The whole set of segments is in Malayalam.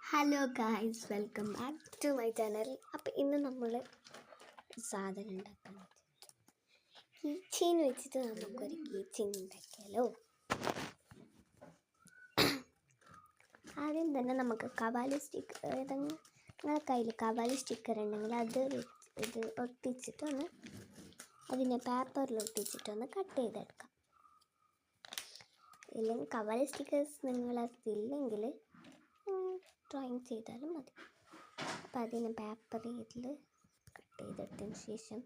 Hello guys, welcome back to my channel. അപ്പോൾ ഇന്ന് നമ്മൾ സാധനം ഉണ്ടാക്കാൻ കീ ചെയിൻ വെച്ചിട്ട് നമുക്കൊരു കീ ചെയിൻ ഉണ്ടാക്കിയാലോ. ആദ്യം തന്നെ നമുക്ക് കവാലി സ്റ്റിക്കർ, ഏതെങ്കിലും നിങ്ങളുടെ കയ്യിൽ കവാലി സ്റ്റിക്കർ ഉണ്ടെങ്കിൽ അത് ഇത് ഒട്ടിച്ചിട്ടൊന്ന് അതിനെ പേപ്പറിൽ ഒട്ടിച്ചിട്ടൊന്ന് കട്ട് ചെയ്തെടുക്കാം. ഇല്ലെങ്കിൽ കവാലി സ്റ്റിക്കേഴ്സ് നിങ്ങളതില്ലെങ്കിൽ ഡ്രോയിങ് ചെയ്താലും മതി. അപ്പോൾ അതിന് പേപ്പറിൽ കട്ട് ചെയ്തെടുത്തതിന് ശേഷം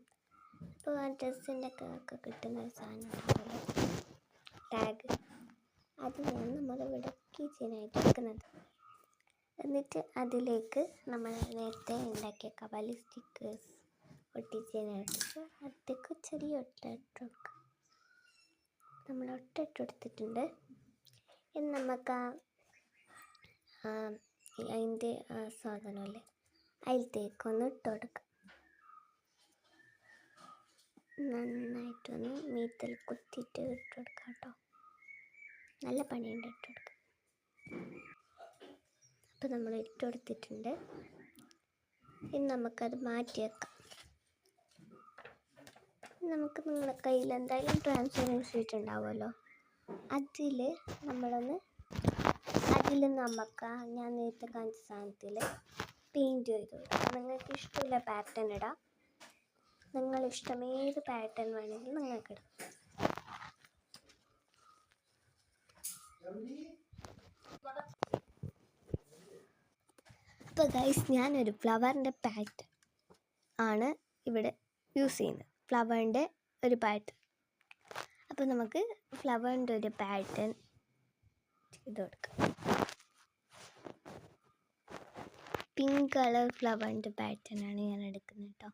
ഇപ്പോൾ ആ ഡ്രസ്സിൻ്റെ ഒക്കെ കിട്ടുന്ന ഒരു സാധനം ഉണ്ടാവുമല്ലോ, ടാഗ്, അതിനാണ് നമ്മളിവിടെ കീ ചെയിനായിട്ട് എടുക്കുന്നത്. എന്നിട്ട് അതിലേക്ക് നമ്മൾ നേരത്തെ ഉണ്ടാക്കിയ കവാലി സ്റ്റിക്കേഴ്സ് ഒട്ടിച്ചതിനായിട്ട് അതിലേക്ക് ചെറിയ ഒട്ടിട്ട് കൊടുക്കുക. നമ്മൾ ഒട്ടിട്ട് കൊടുത്തിട്ടുണ്ട്. ഇനി നമുക്ക് അതിൻ്റെ സാധനമല്ലേ അതിലത്തേക്കൊന്ന് ഇട്ട് കൊടുക്കാം. നന്നായിട്ടൊന്ന് മീത്തിൽ കുത്തിയിട്ട് ഇട്ട് കൊടുക്കാം കേട്ടോ. നല്ല പണിയുണ്ട് ഇട്ട് കൊടുക്കാം. അപ്പോൾ നമ്മൾ ഇട്ട് കൊടുത്തിട്ടുണ്ട്. ഇനി നമുക്കത് മാറ്റി വെക്കാം. നമുക്ക് നിങ്ങളുടെ കയ്യിൽ എന്തായാലും ട്രാൻസ്പെറൻറ്റ് ഷീറ്റ് ഉണ്ടാവുമല്ലോ, അതിൽ നമുക്ക് ഞാൻ നേരത്തെ കാണിച്ച സാധനത്തിൽ പെയിൻറ്റ് ചെയ്ത് കൊടുക്കാം. നിങ്ങൾക്ക് ഇഷ്ടമുള്ള പാറ്റേൺ ഇടാം. നിങ്ങളിഷ്ടം ഏത് പാറ്റേൺ വേണമെങ്കിലും നിങ്ങൾക്ക് ഇടാം. അപ്പോൾ ഗൈസ്, ഞാനൊരു ഫ്ലവറിൻ്റെ പാറ്റേൺ ആണ് ഇവിടെ യൂസ് ചെയ്യുന്നത്. ഫ്ലവറിൻ്റെ ഒരു പാറ്റേൺ. അപ്പോൾ നമുക്ക് ഫ്ലവറിൻ്റെ ഒരു പാറ്റേൺ ചെയ്ത് കൊടുക്കാം. പിങ്ക് കളർ ഫ്ലവറിൻ്റെ പാറ്റേൺ ആണ് ഞാൻ എടുക്കുന്നത് കേട്ടോ.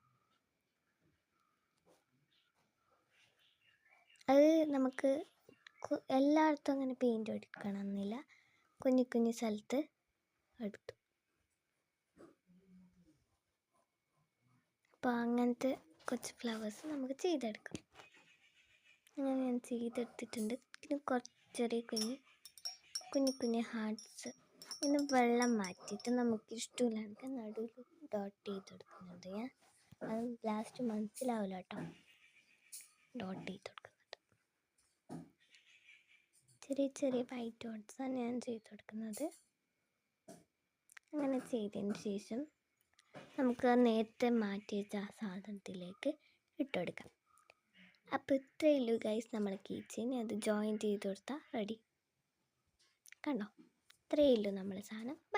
അത് നമുക്ക് എല്ലായിടത്തും അങ്ങനെ പെയിൻറ്റ് എടുക്കണമെന്നില്ല, കുഞ്ഞു കുഞ്ഞു സ്ഥലത്ത് എടുത്തു. അപ്പോൾ അങ്ങനത്തെ കുറച്ച് ഫ്ലവേഴ്സ് നമുക്ക് ചെയ്തെടുക്കാം. അങ്ങനെ ഞാൻ ചെയ്തെടുത്തിട്ടുണ്ട്. പിന്നെ കുറച്ച് ചെറിയ കുഞ്ഞു കുഞ്ഞു ഹാർട്ട്സ്. ഇന്ന് വെള്ളം മാറ്റിയിട്ട് നമുക്ക് ഇഷ്ടമില്ലാണ്ട് നടുവിൽ ഡോട്ട് ചെയ്തെടുക്കുന്നുണ്ട്. അത് ലാസ്റ്റ് മനസ്സിലാവില്ല കേട്ടോ, ഡോട്ട് ചെയ്ത് കൊടുക്കുന്നുണ്ട്. ചെറിയ ചെറിയ വൈറ്റ് ഡോട്ട്സാണ് ഞാൻ ചെയ്ത് കൊടുക്കുന്നത്. അങ്ങനെ ചെയ്തതിന് ശേഷം നമുക്ക് നേരത്തെ മാറ്റി വെച്ച ആ സാധനത്തിലേക്ക് ഇട്ടുകൊടുക്കാം. അപ്പോൾ ഇത്രയേ ഉള്ളൂ ഗൈസ്, നമ്മൾ കീ ചെയിൻ അത് ജോയിൻ ചെയ്ത് കൊടുത്താൽ റെഡി. കണ്ടോ, ഇത്രയേ ഉള്ളൂ നമ്മുടെ സാധനം.